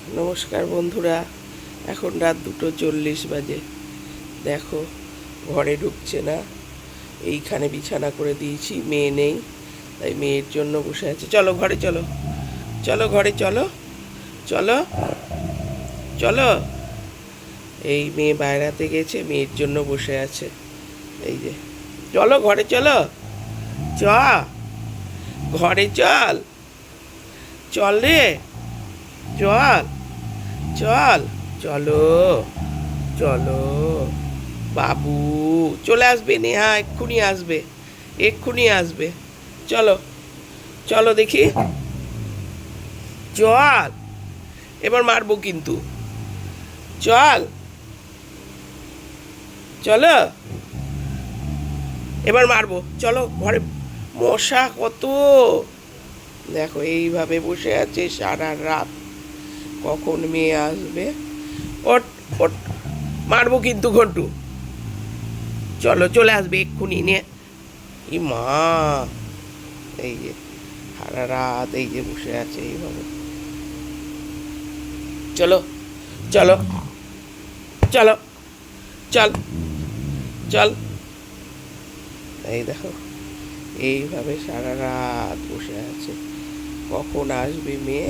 নমস্কার বন্ধুরা, এখন রাত 2:40 বাজে। দেখো, ঘরে ঢুকছে না। এইখানে বিছানা করে দিয়েছি, মেয়ে নেই, তাই মেয়ের জন্য বসে আছে। চলো ঘরে চলো, চলো ঘরে চলো, চলো চলো। এই মেয়ে বাইরাতে গেছে, মেয়ের জন্য বসে আছে। এই যে, চলো ঘরে চলো, চ ঘরে চল, চল রে, চল চল, চলো চলো। বাবু চলে আসবে, নেহা এক্ষুনি আসবে, এক্ষুনি আসবে। চলো চলো দেখি, চল। এবার মারবো কিন্তু, চল, চলো। এবার মারবো, চলো ঘরে। মশা কত! দেখো এইভাবে বসে আছে সারা রাত, কখন মেয়ে আসবে। ওট ওট, মারবো কিন্তু ঘন্টু। চলো, চলে আসবে এক্ষুনি নিয়ে। ই মা, এই যে সারা রাত এই যে বসে আছে এইভাবে। চলো চলো, চলো, চল চল। এই দেখো এইভাবে সারা রাত বসে আছে, কখন আসবে মেয়ে,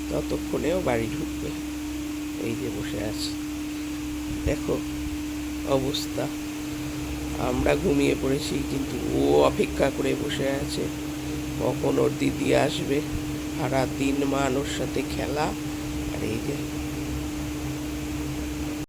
ততক্ষণেও বাড়ি ঢুকবে। এই যে বসে আছে, দেখো অবস্থা। আমরা ঘুমিয়ে পড়েছি, কিন্তু ও অপেক্ষা করে বসে আছে কখন ওর দিদি আসবে। সারা দিন মান ওর সাথে খেলা। আর এই যে